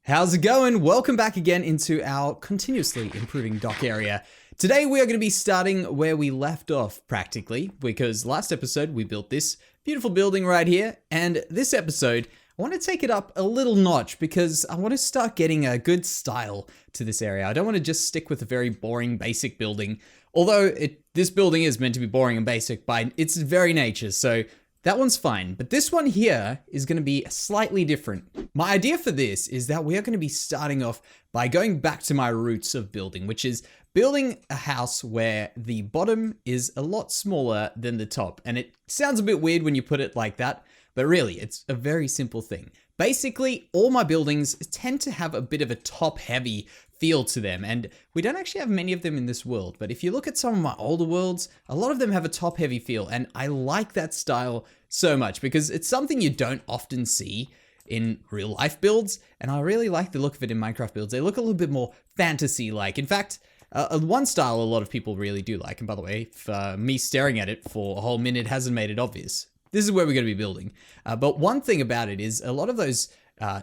How's it going? Welcome back again into our continuously improving dock area. Today we are going to be starting where we left off practically, because last episode we built this beautiful building right here, and this episode I want to take it up a little notch because I want to start getting a good style to this area. I don't want to just stick with a very boring basic building, although this building is meant to be boring and basic by its very nature, so that one's fine, but this one here is going to be slightly different. My idea for this is that we are going to be starting off by going back to my roots of building, which is building a house where the bottom is a lot smaller than the top. And it sounds a bit weird when you put it like that, but really it's a very simple thing. Basically, all my buildings tend to have a bit of a top-heavy feel to them, and we don't actually have many of them in this world, but if you look at some of my older worlds, a lot of them have a top-heavy feel, and I like that style so much because it's something you don't often see in real-life builds, and I really like the look of it in Minecraft builds. They look a little bit more fantasy-like. In fact, one style a lot of people really do like, and by the way, if me staring at it for a whole minute hasn't made it obvious, this is where we're going to be building. But one thing about it is a lot of those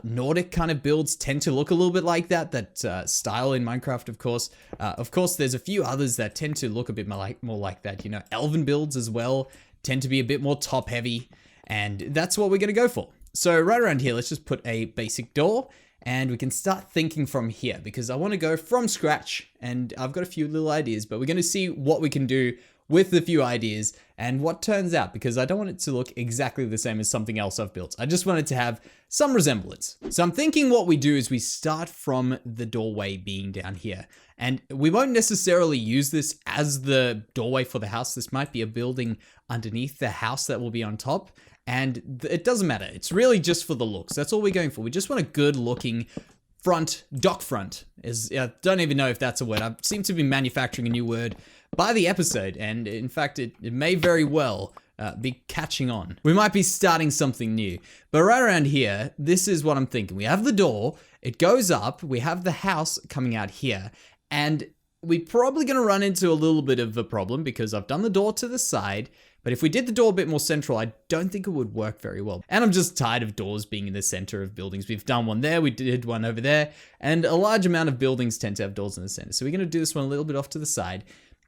Nordic kind of builds tend to look a little bit like that style in Minecraft, of course. Of course, there's a few others that tend to look a bit more like that. You know, elven builds as well tend to be a bit more top heavy, and that's what we're going to go for. So right around here, let's just put a basic door, and we can start thinking from here because I want to go from scratch, and I've got a few little ideas, but we're going to see what we can do with the few ideas and what turns out, because I don't want it to look exactly the same as something else I've built. I just want it to have some resemblance. So I'm thinking what we do is we start from the doorway being down here, and we won't necessarily use this as the doorway for the house. This might be a building underneath the house that will be on top, and it doesn't matter. It's really just for the looks. That's all we're going for. We just want a good looking front, dock front. I don't even know if that's a word. I seem to be manufacturing a new word by the episode, and in fact it may very well be catching on. We might be starting something new. But right around here, this is what I'm thinking. We have the door, it goes up, we have the house coming out here, and we're probably going to run into a little bit of a problem because I've done the door to the side, but if we did the door a bit more central, I don't think it would work very well. And I'm just tired of doors being in the center of buildings. We've done one there, we did one over there, and a large amount of buildings tend to have doors in the center. So we're going to do this one a little bit off to the side.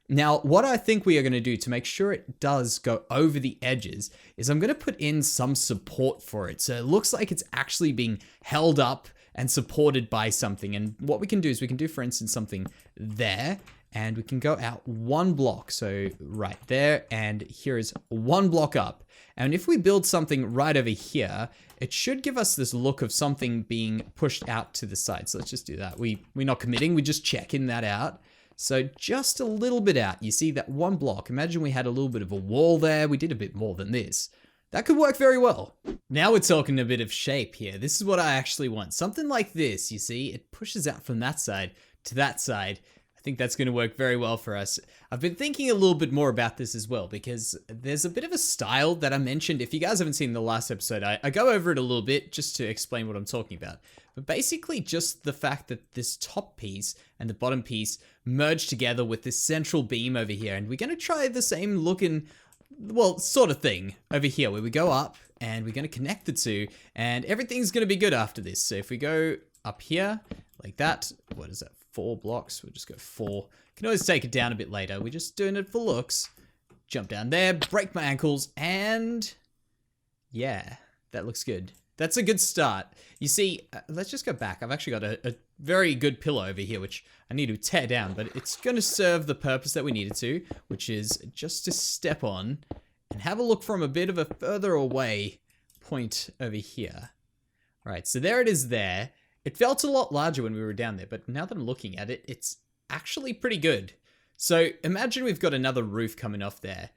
Now, what I think we are going to do to make sure it does go over the edges is I'm going to put in some support for it. So it looks like it's actually being held up and supported by something. And what we can do is we can do, for instance, something there, and we can go out one block. So right there, and here is one block up. And if we build something right over here, it should give us this look of something being pushed out to the side. So let's just do that. We're not committing, we're just checking that out. So just a little bit out, you see that one block. Imagine we had a little bit of a wall there. We did a bit more than this. That could work very well. Now we're talking a bit of shape here. This is what I actually want. Something like this, you see, it pushes out from that side to that side. I think that's going to work very well for us. I've been thinking a little bit more about this as well because there's a bit of a style that I mentioned. If you guys haven't seen the last episode, I go over it a little bit just to explain what I'm talking about. But basically just the fact that this top piece and the bottom piece merge together with this central beam over here. And we're going to try the same looking, well, sort of thing over here where we go up and we're going to connect the two and everything's going to be good after this. So if we go up here like that, what is that? 4 blocks. We'll just go 4. Can always take it down a bit later. We're just doing it for looks. Jump down there, break my ankles, and yeah, that looks good. That's a good start. You see, let's just go back. I've actually got a very good pillar over here, which I need to tear down, but it's going to serve the purpose that we need it to, which is just to step on and have a look from a bit of a further away point over here. All right, so there it is there. It felt a lot larger when we were down there, but now that I'm looking at it, it's actually pretty good. So imagine we've got another roof coming off there.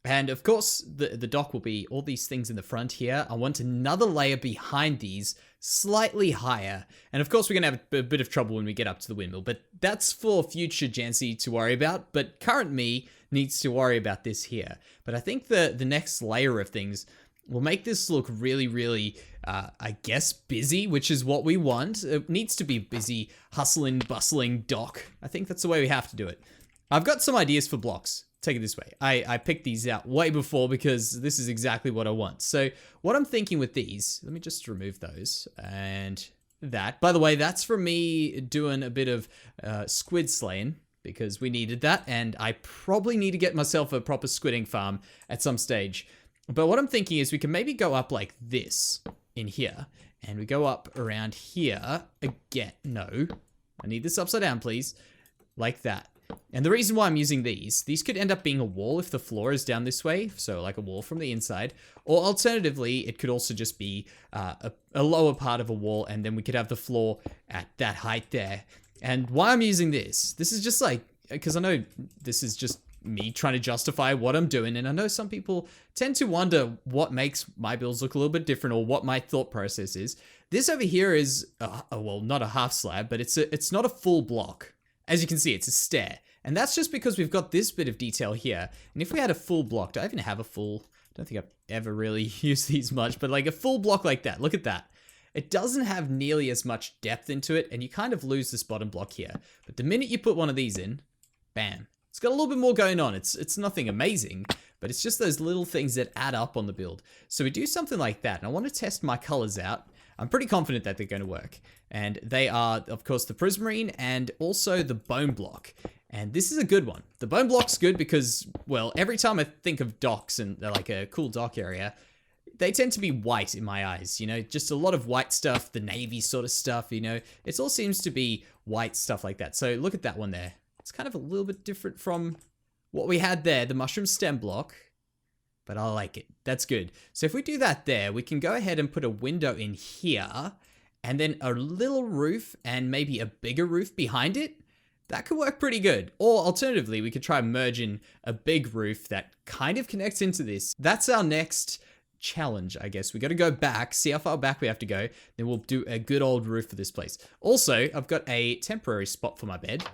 And of course, the dock will be all these things in the front here. I want another layer behind these, slightly higher. And of course, we're going to have a bit of trouble when we get up to the windmill, but that's for future Jansey to worry about. But current me needs to worry about this here. But I think the next layer of things will make this look really, really, I guess, busy, which is what we want. It needs to be busy, hustling, bustling dock. I think that's the way we have to do it. I've got some ideas for blocks. Take it this way. I picked these out way before because this is exactly what I want. So what I'm thinking with these, let me just remove those and that. By the way, that's from me doing a bit of squid slaying, because we needed that, and I probably need to get myself a proper squidding farm at some stage. But what I'm thinking is we can maybe go up like this in here, and we go up around here again. No, I need this upside down, please. Like that. And the reason why I'm using these could end up being a wall if the floor is down this way, so like a wall from the inside, or alternatively, it could also just be a lower part of a wall, and then we could have the floor at that height there. And why I'm using this is just like, because I know this is just me trying to justify what I'm doing, and I know some people tend to wonder what makes my builds look a little bit different, or what my thought process is. This over here is, well, not a half slab, but it's not a full block. As you can see, it's a stair. And that's just because we've got this bit of detail here. And if we had a full block, do I even have a full, I don't think I've ever really used these much, but like a full block like that, look at that. It doesn't have nearly as much depth into it, and you kind of lose this bottom block here. But the minute you put one of these in, bam. It's got a little bit more going on. It's nothing amazing, but it's just those little things that add up on the build. So we do something like that, and I want to test my colors out. I'm pretty confident that they're going to work. And they are, of course, the prismarine and also the bone block. And this is a good one. The bone block's good because, well, every time I think of docks and like a cool dock area, they tend to be white in my eyes, you know, just a lot of white stuff, the navy sort of stuff, you know, it all seems to be white stuff like that. So look at that one there. It's kind of a little bit different from what we had there, the mushroom stem block, but I like it. That's good. So if we do that there, we can go ahead and put a window in here, and then a little roof and maybe a bigger roof behind it. That could work pretty good. Or alternatively, we could try merging a big roof that kind of connects into this. That's our next challenge, I guess. We got to go back, see how far back we have to go, then we'll do a good old roof for this place. Also, I've got a temporary spot for my bed.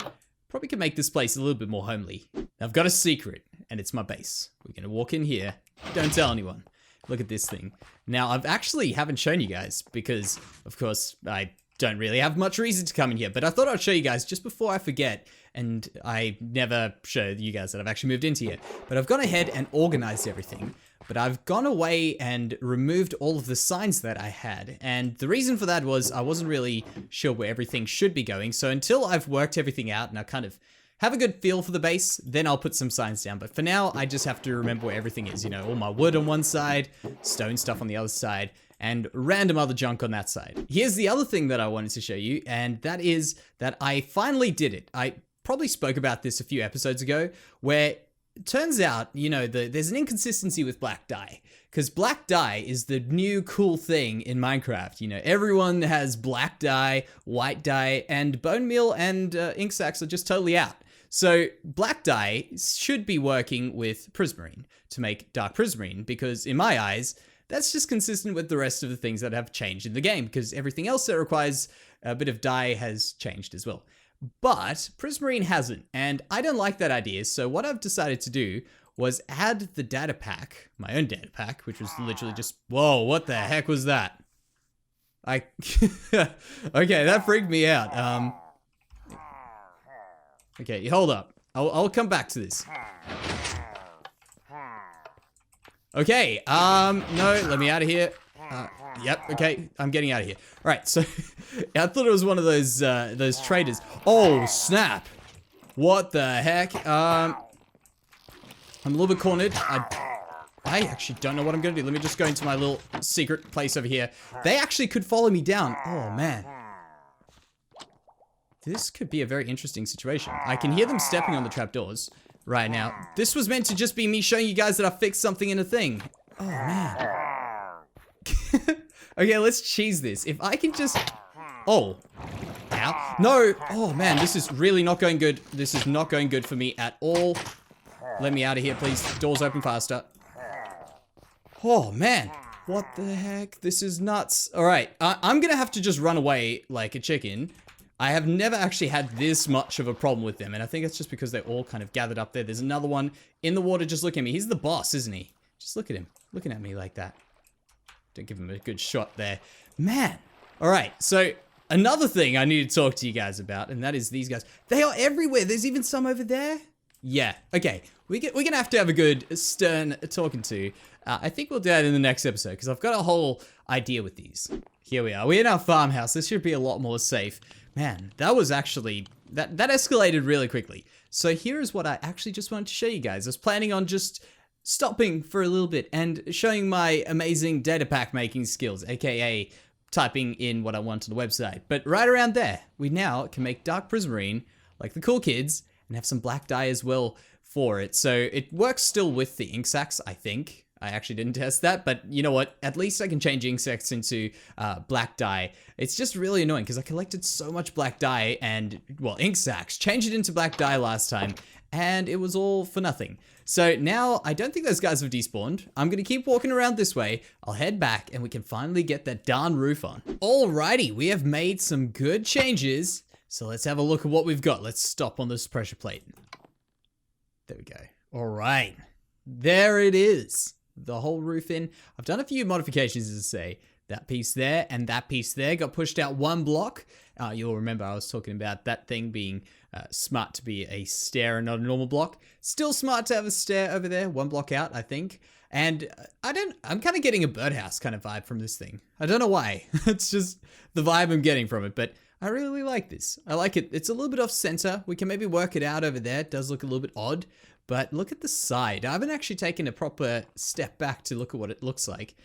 Probably can make this place a little bit more homely. I've got a secret, and it's my base. We're gonna walk in here. Don't tell anyone. Look at this thing. Now, I've actually haven't shown you guys because, of course, I don't really have much reason to come in here, but I thought I'd show you guys just before I forget, and I never show you guys that I've actually moved into here. But I've gone ahead and organized everything. But I've gone away and removed all of the signs that I had. And the reason for that was I wasn't really sure where everything should be going. So until I've worked everything out and I kind of have a good feel for the base, then I'll put some signs down. But for now, I just have to remember where everything is. You know, all my wood on one side, stone stuff on the other side, and random other junk on that side. Here's the other thing that I wanted to show you, and that is that I finally did it. I probably spoke about this a few episodes ago, where it turns out, you know, there's an inconsistency with black dye, because black dye is the new cool thing in Minecraft. You know, everyone has black dye, white dye, and bone meal and ink sacs are just totally out. So black dye should be working with prismarine to make dark prismarine, because in my eyes, that's just consistent with the rest of the things that have changed in the game, because everything else that requires a bit of dye has changed as well. But prismarine hasn't, and I don't like that idea, so what I've decided to do was add the data pack, my own data pack, which was literally just, whoa, what the heck was that? Okay, that freaked me out. Okay, hold up. I'll come back to this. Okay, no, let me out of here. Yep, okay, I'm getting out of here. All right, so I thought it was one of those traders. Oh, snap. What the heck? I'm a little bit cornered. I actually don't know what I'm gonna do. Let me just go into my little secret place over here. They actually could follow me down. Oh, man. This could be a very interesting situation. I can hear them stepping on the trapdoors right now. This was meant to just be me showing you guys that I fixed something in a thing. Oh, man. Okay, let's cheese this. If I can just... Oh. Ow. No. Oh, man, this is really not going good. This is not going good for me at all. Let me out of here, please. Doors open faster. Oh, man. What the heck? This is nuts. All right, I'm gonna have to just run away like a chicken. I have never actually had this much of a problem with them, and I think it's just because they're all kind of gathered up there. There's another one in the water just looking at me. He's the boss, isn't he? Just look at him. Looking at me like that. Don't give him a good shot there. Man. All right, so another thing I need to talk to you guys about, and that is these guys. They are everywhere. There's even some over there. Yeah, okay. we're gonna have to have a good stern talking to. I think we'll do that in the next episode because I've got a whole idea with these. Here we are. We're in our farmhouse. This should be a lot more safe. Man, that was actually that escalated really quickly. So here is what I actually just wanted to show you guys. I was planning on just stopping for a little bit and showing my amazing data pack making skills, aka typing in what I want on the website. But right around there, we now can make dark prismarine like the cool kids and have some black dye as well for it. So it works still with the ink sacs, I think. I actually didn't test that, but you know what? At least I can change ink sacs into black dye. It's just really annoying because I collected so much black dye and, well, ink sacs, changed it into black dye last time, and it was all for nothing. So now I don't think those guys have despawned. I'm going to keep walking around this way. I'll head back and we can finally get that darn roof on. Alrighty, we have made some good changes. So let's have a look at what we've got. Let's stop on this pressure plate. There we go. All right, there it is. The whole roof in. I've done a few modifications, as I say. That piece there and that piece there got pushed out one block. You'll remember I was talking about that thing being smart to be a stair and not a normal block. Still smart to have a stair over there, one block out, I think. And I'm kind of getting a birdhouse kind of vibe from this thing. I don't know why. It's just the vibe I'm getting from it, but I really like this. I like it. It's a little bit off center. We can maybe work it out over there. It does look a little bit odd, but look at the side. I haven't actually taken a proper step back to look at what it looks like.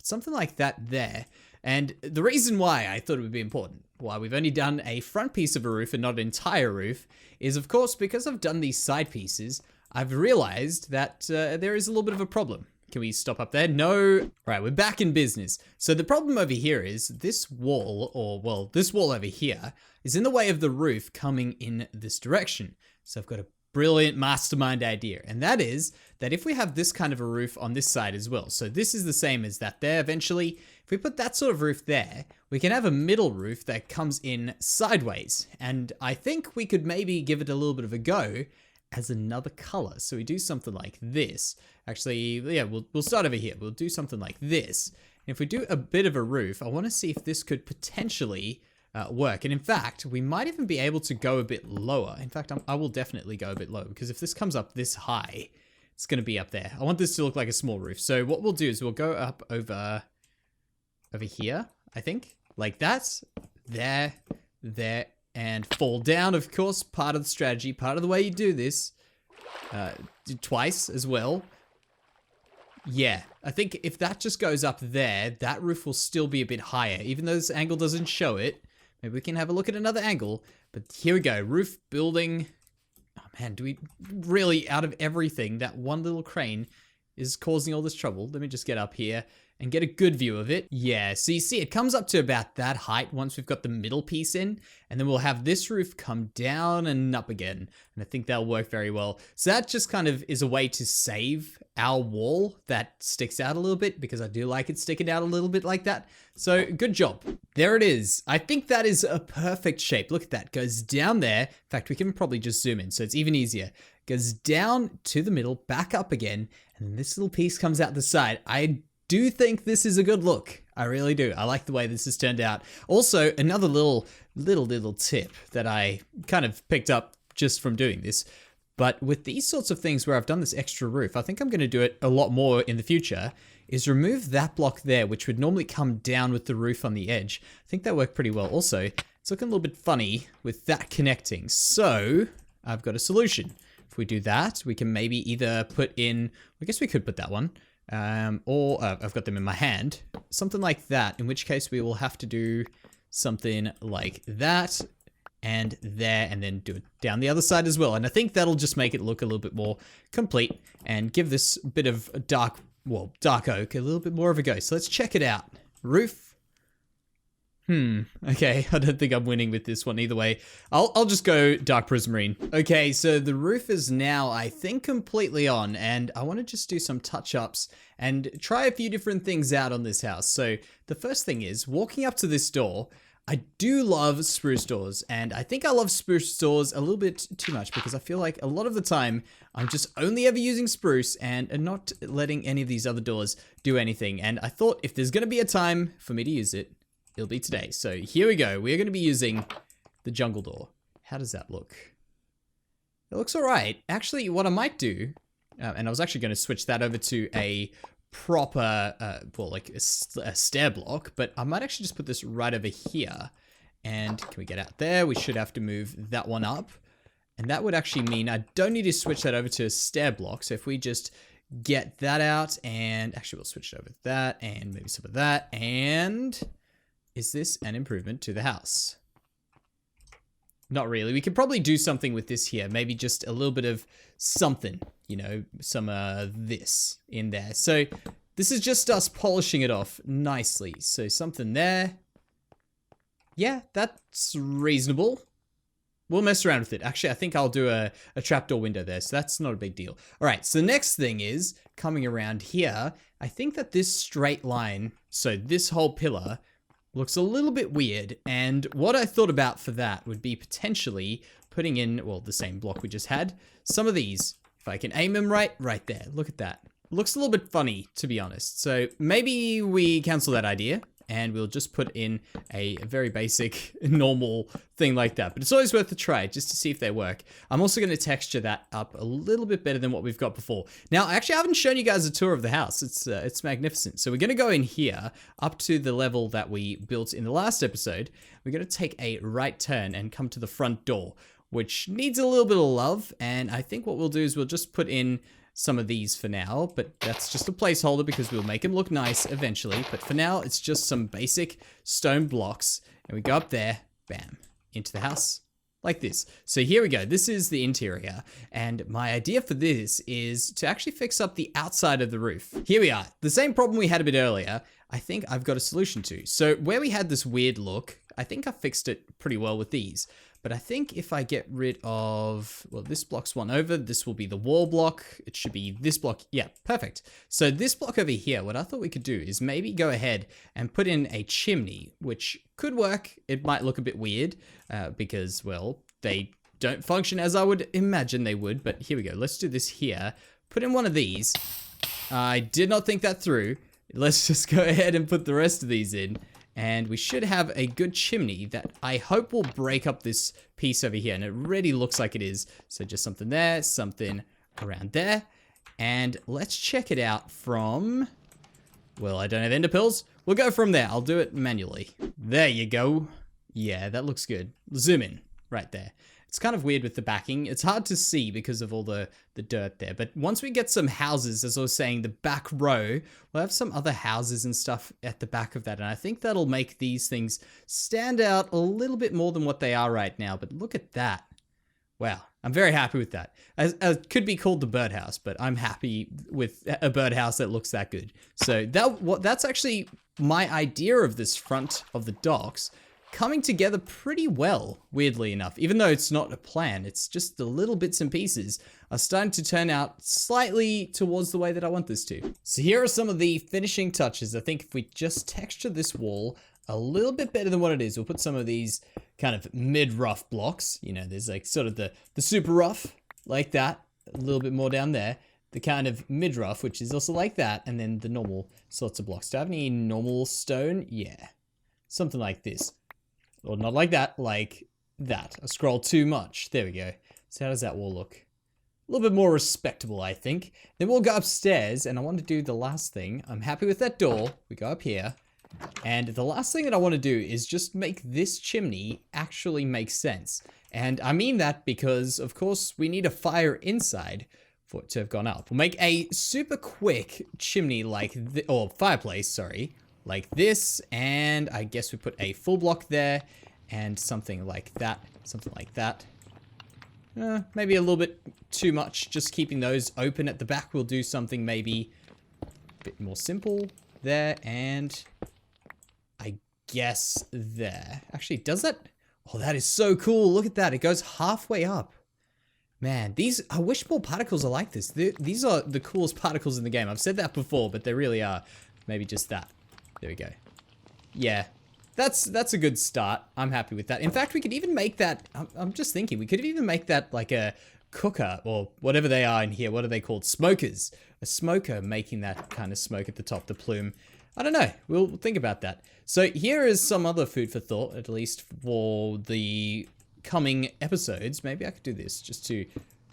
Something like that there. And the reason why I thought it would be important, why we've only done a front piece of a roof and not an entire roof, is of course because I've done these side pieces, I've realized that there is a little bit of a problem. Can we stop up there? No. Right, we're back in business. So the problem over here is this wall, or well, this wall over here, is in the way of the roof coming in this direction. So I've got a brilliant mastermind idea, and that is that if we have this kind of a roof on this side as well, so this is the same as that there eventually, if we put that sort of roof there, we can have a middle roof that comes in sideways, and I think we could maybe give it a little bit of a go as another color. So we do something like this. Actually, yeah, we'll start over here. We'll do something like this. And if we do a bit of a roof, I want to see if this could potentially work. And in fact, we might even be able to go a bit lower. In fact, I will definitely go a bit low because if this comes up this high, it's going to be up there. I want this to look like a small roof. So what we'll do is we'll go up over here, I think, like that, there, and fall down, of course, part of the strategy, part of the way you do this, twice as well. Yeah, I think if that just goes up there, that roof will still be a bit higher, even though this angle doesn't show it. Maybe we can have a look at another angle, but here we go, roof building. Oh man, do we really, out of everything, that one little crane is causing all this trouble. Let me just get up here and get a good view of it. Yeah, so you see it comes up to about that height once we've got the middle piece in, and then we'll have this roof come down and up again. And I think that'll work very well. So that just kind of is a way to save our wall that sticks out a little bit, because I do like it sticking out a little bit like that. So good job. There it is. I think that is a perfect shape. Look at that. Goes down there. In fact, we can probably just zoom in so it's even easier. Goes down to the middle, back up again, and then this little piece comes out the side. I do think this is a good look. I really do. I like the way this has turned out. Also, another little tip that I kind of picked up just from doing this. But with these sorts of things where I've done this extra roof, I think I'm going to do it a lot more in the future, is remove that block there, which would normally come down with the roof on the edge. I think that worked pretty well. Also, it's looking a little bit funny with that connecting. So I've got a solution. If we do that, we can maybe either put in, I guess we could put that one, or I've got them in my hand, something like that, in which case we will have to do something like that and there, and then do it down the other side as well. And I think that'll just make it look a little bit more complete and give this bit of dark oak a little bit more of a go. So let's check it out. Roof. Okay, I don't think I'm winning with this one either way. I'll just go dark prismarine. Okay, so the roof is now, I think, completely on, and I want to just do some touch-ups and try a few different things out on this house. So the first thing is, walking up to this door, I do love spruce doors, and I think I love spruce doors a little bit too much because I feel like a lot of the time I'm just only ever using spruce and not letting any of these other doors do anything. And I thought if there's going to be a time for me to use it, it'll be today. So here we go. We're going to be using the jungle door. How does that look? It looks all right. Actually, what I might do And I was actually going to switch that over to a proper, well, like a stair block, but I might actually just put this right over here. And can we get out there? We should have to move that one up. And that would actually mean I don't need to switch that over to a stair block. So if we just get that out, and actually we'll switch it over to that and maybe some of that. And is this an improvement to the house? Not really. We could probably do something with this here. Maybe just a little bit of something, you know, some this in there. So this is just us polishing it off nicely. So something there. Yeah, that's reasonable. We'll mess around with it. Actually, I think I'll do a trapdoor window there, so that's not a big deal. All right, so the next thing is coming around here. I think that this straight line, so this whole pillar, looks a little bit weird. And what I thought about for that would be potentially putting in, well, the same block we just had, some of these. If I can aim them right there. Look at that. Looks a little bit funny, to be honest. So maybe we cancel that idea. And we'll just put in a very basic, normal thing like that. But it's always worth a try just to see if they work. I'm also going to texture that up a little bit better than what we've got before. Now, actually, I haven't shown you guys a tour of the house. It's magnificent. So we're going to go in here up to the level that we built in the last episode. We're going to take a right turn and come to the front door, which needs a little bit of love. And I think what we'll do is we'll just put in some of these for now, but that's just a placeholder because we'll make them look nice eventually. But for now, it's just some basic stone blocks. And we go up there, bam, into the house like this. So here we go. This is the interior. And my idea for this is to actually fix up the outside of the roof. Here we are. The same problem we had a bit earlier, I think I've got a solution to. So where we had this weird look, I think I fixed it pretty well with these. But I think if I get rid of, well, this block's one over, this will be the wall block. It should be this block. Yeah, perfect. So this block over here, what I thought we could do is maybe go ahead and put in a chimney, which could work. It might look a bit weird because, well, they don't function as I would imagine they would. But here we go. Let's do this here. Put in one of these. I did not think that through. Let's just go ahead and put the rest of these in. And we should have a good chimney that I hope will break up this piece over here. And it already looks like it is. So just something there, something around there. And let's check it out from, well, I don't have ender pearls. We'll go from there. I'll do it manually. There you go. Yeah, that looks good. Zoom in right there. It's kind of weird with the backing. It's hard to see because of all the dirt there. But once we get some houses, as I was saying, the back row, we'll have some other houses and stuff at the back of that. And I think that'll make these things stand out a little bit more than what they are right now. But look at that. Wow, I'm very happy with that. It could be called the birdhouse, but I'm happy with a birdhouse that looks that good. So that's actually my idea of this front of the docks. Coming together pretty well, weirdly enough. Even though it's not a plan, it's just the little bits and pieces are starting to turn out slightly towards the way that I want this to. So here are some of the finishing touches. I think if we just texture this wall a little bit better than what it is, we'll put some of these kind of mid-rough blocks. You know, there's like sort of the super rough, like that. A little bit more down there. The kind of mid-rough, which is also like that. And then the normal sorts of blocks. Do I have any normal stone? Yeah. Something like this. Or not like that, like that. I scroll too much. There we go. So how does that wall look? A little bit more respectable, I think. Then we'll go upstairs, and I want to do the last thing. I'm happy with that door. We go up here. And the last thing that I want to do is just make this chimney actually make sense. And I mean that because, of course, we need a fire inside for it to have gone up. We'll make a super quick chimney like or fireplace, sorry. Like this, and I guess we put a full block there, and something like that, maybe a little bit too much, just keeping those open at the back. We'll do something maybe a bit more simple there, and I guess there. Actually, does that? Oh, that is so cool. Look at that. It goes halfway up. Man, I wish more particles are like this. These are the coolest particles in the game. I've said that before, but they really are. Maybe just that. There we go. Yeah, that's a good start. I'm happy with that. In fact, we could even make that, I'm just thinking, we could even make that like a cooker or whatever they are in here. What are they called? Smokers. A smoker making that kind of smoke at the top, the plume. I don't know. We'll think about that. So here is some other food for thought, at least for the coming episodes. Maybe I could do this just to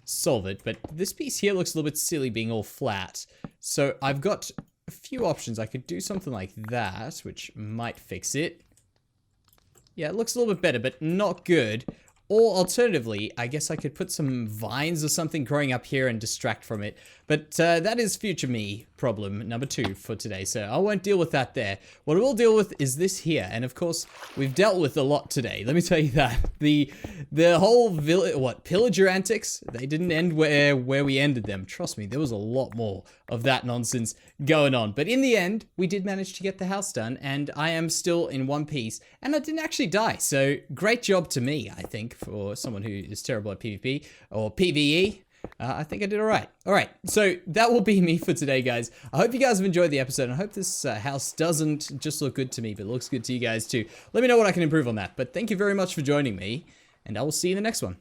solve it. But this piece here looks a little bit silly being all flat. So I've got a few options. I could do something like that, which might fix it. Yeah, it looks a little bit better, but not good. Or alternatively, I guess I could put some vines or something growing up here and distract from it. But that is future me problem number 2 for today, so I won't deal with that there. What I will deal with is this here, and of course, we've dealt with a lot today. Let me tell you that. The whole pillager antics, they didn't end where we ended them. Trust me, there was a lot more of that nonsense going on. But in the end, we did manage to get the house done, and I am still in one piece, and I didn't actually die. So great job to me, I think, for someone who is terrible at PvP or PvE. I think I did all right. All right, so that will be me for today, guys. I hope you guys have enjoyed the episode. I hope this house doesn't just look good to me, but looks good to you guys too. Let me know what I can improve on that. But thank you very much for joining me, and I will see you in the next one.